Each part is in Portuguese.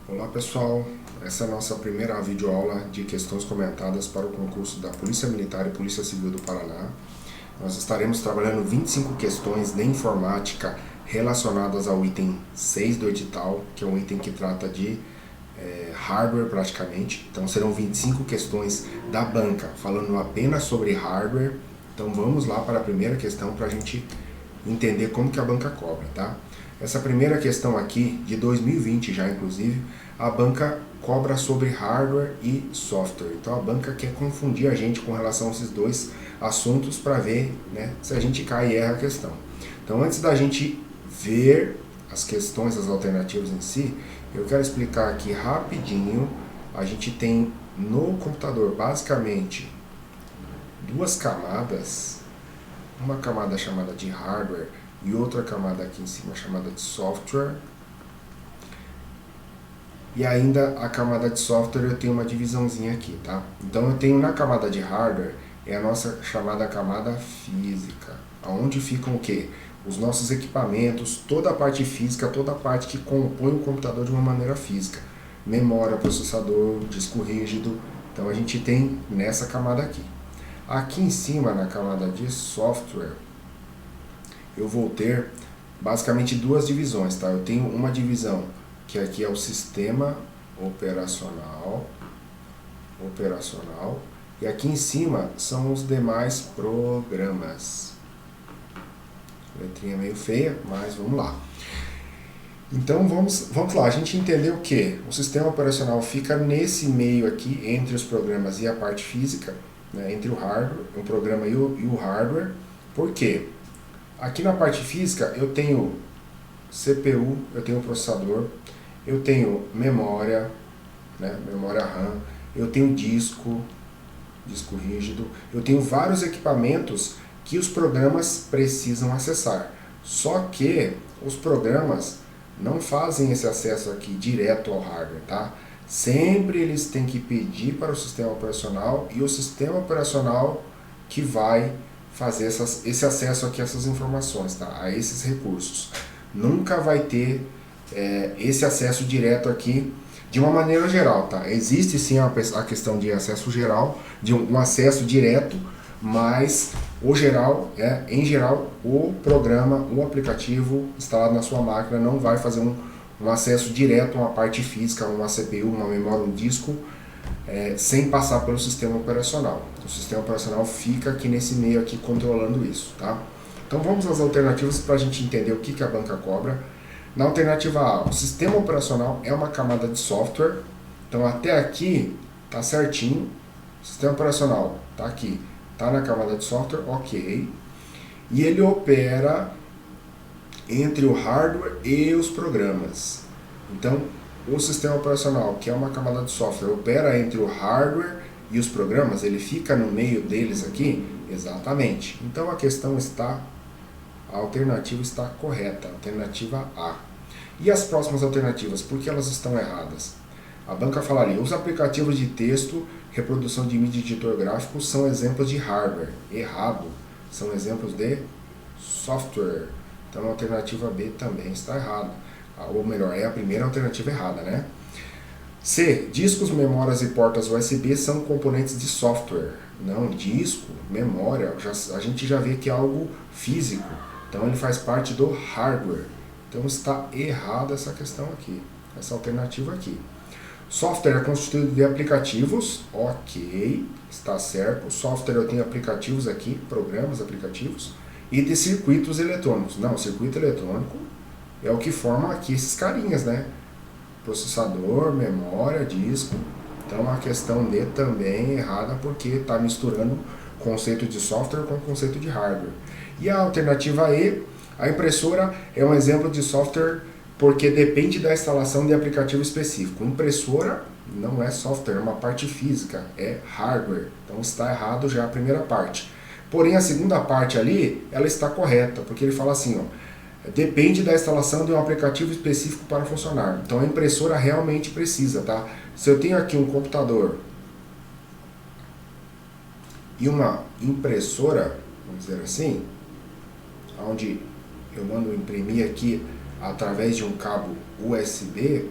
Olá pessoal, essa é a nossa primeira videoaula de questões comentadas para o concurso da Polícia Militar e Polícia Civil do Paraná. Nós estaremos trabalhando 25 questões de informática relacionadas ao item 6 do edital, que é um item que trata de hardware praticamente. Então serão 25 questões da banca, falando apenas sobre hardware. Então vamos lá para a primeira questão para a gente entender como que a banca cobra, tá? Essa primeira questão aqui, de 2020 já inclusive, a banca cobra sobre hardware e software. Então a banca quer confundir a gente com relação a esses dois assuntos para ver, né, se a gente cai e erra a questão. Então antes da gente ver as questões, as alternativas em si, eu quero explicar aqui rapidinho. A gente tem no computador basicamente duas camadas, uma camada chamada de hardware e outra camada aqui em cima chamada de software. E ainda a camada de software eu tenho uma divisãozinha aqui, tá? Então eu tenho na camada de hardware, é a nossa chamada camada física, onde ficam o quê? Os nossos equipamentos, toda a parte física, toda a parte que compõe o computador de uma maneira física. Memória, processador, disco rígido, então a gente tem nessa camada aqui. Aqui em cima, na camada de software, eu vou ter basicamente duas divisões, tá? Eu tenho uma divisão que aqui é o sistema operacional, e aqui em cima são os demais programas. Letrinha meio feia, mas vamos lá. Então vamos lá, a gente entendeu o que? O sistema operacional fica nesse meio aqui, entre os programas e a parte física, né, entre o hardware, o programa e o hardware. Por quê? Aqui na parte física eu tenho CPU, eu tenho processador, eu tenho memória, né, memória RAM, eu tenho disco rígido, eu tenho vários equipamentos que os programas precisam acessar. Só que os programas não fazem esse acesso aqui direto ao hardware, tá? Sempre eles têm que pedir para o sistema operacional e o sistema operacional que vai fazer esse acesso aqui a essas informações, tá? A esses recursos. Nunca vai ter esse acesso direto aqui de uma maneira geral, tá? Existe sim a questão de acesso geral, de um acesso direto, mas em geral, o programa, o aplicativo instalado na sua máquina não vai fazer um acesso direto a uma parte física, uma CPU, uma memória, um disco, sem passar pelo sistema operacional. O sistema operacional fica aqui nesse meio aqui controlando isso, tá? Então vamos às alternativas para a gente entender o que a banca cobra. Na alternativa A, o sistema operacional é uma camada de software. Então até aqui tá certinho. O sistema operacional tá aqui, tá na camada de software, ok. E ele opera entre o hardware e os programas. Então o sistema operacional, que é uma camada de software, opera entre o hardware e os programas, ele fica no meio deles aqui? Exatamente. Então a alternativa está correta, a alternativa A. E as próximas alternativas, por que elas estão erradas? A banca falaria, os aplicativos de texto, reprodução de mídia e editor gráfico são exemplos de hardware. Errado, são exemplos de software. Então a alternativa B também está errada. Ou melhor, é a primeira alternativa errada, né? C. Discos, memórias e portas USB são componentes de software. Não, disco, memória, a gente já vê que é algo físico. Então ele faz parte do hardware. Então está errada essa questão aqui, essa alternativa aqui. Software é constituído de aplicativos, ok, está certo. Software eu tenho aplicativos aqui, programas, aplicativos, e de circuitos eletrônicos. Não, circuito eletrônico é o que forma aqui esses carinhas, né? Processador, memória, disco. Então a questão D também é errada porque está misturando conceito de software com conceito de hardware. E a alternativa E, a impressora é um exemplo de software porque depende da instalação de aplicativo específico. Impressora não é software, é uma parte física, é hardware. Então está errado já a primeira parte. Porém a segunda parte ali, ela está correta, porque ele fala assim, ó, depende da instalação de um aplicativo específico para funcionar. Então a impressora realmente precisa, tá? Se eu tenho aqui um computador e uma impressora, vamos dizer assim, onde eu mando imprimir aqui através de um cabo USB,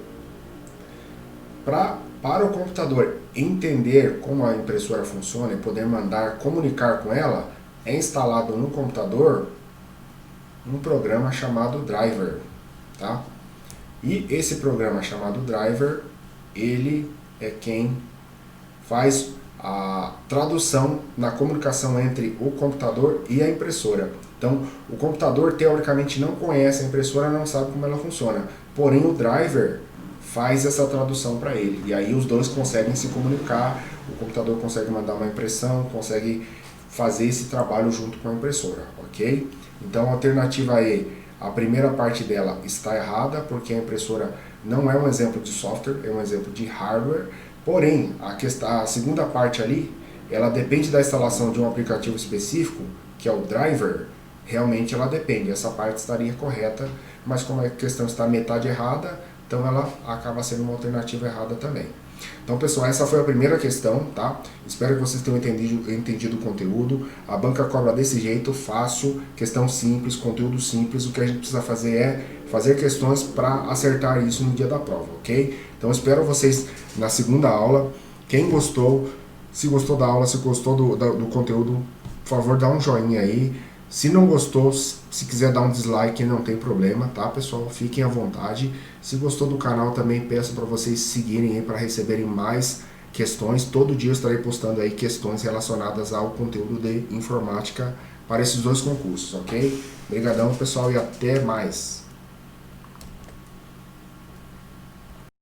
Para o computador entender como a impressora funciona e poder mandar, comunicar com ela, é instalado no computador um programa chamado driver, tá? E esse programa chamado driver, ele é quem faz a tradução na comunicação entre o computador e a impressora. Então, o computador teoricamente não conhece a impressora, não sabe como ela funciona. Porém, o driver faz essa tradução para ele. E aí os dois conseguem se comunicar, o computador consegue mandar uma impressão, consegue fazer esse trabalho junto com a impressora, ok? Então, a alternativa E, a primeira parte dela está errada, porque a impressora não é um exemplo de software, é um exemplo de hardware. Porém, a segunda parte ali, ela depende da instalação de um aplicativo específico, que é o driver. Realmente ela depende, essa parte estaria correta, mas como a questão está metade errada, então ela acaba sendo uma alternativa errada também. Então, pessoal, essa foi a primeira questão, tá? Espero que vocês tenham entendido o conteúdo. A banca cobra desse jeito, fácil, questão simples, conteúdo simples. O que a gente precisa fazer é fazer questões para acertar isso no dia da prova, ok? Então, espero vocês na segunda aula. Quem gostou, se gostou da aula, se gostou do conteúdo, por favor, dá um joinha aí. Se não gostou, se quiser dar um dislike, não tem problema, tá, pessoal? Fiquem à vontade. Se gostou do canal, também peço para vocês seguirem aí para receberem mais questões. Todo dia eu estarei postando aí questões relacionadas ao conteúdo de informática para esses dois concursos, ok? Obrigadão, pessoal, e até mais!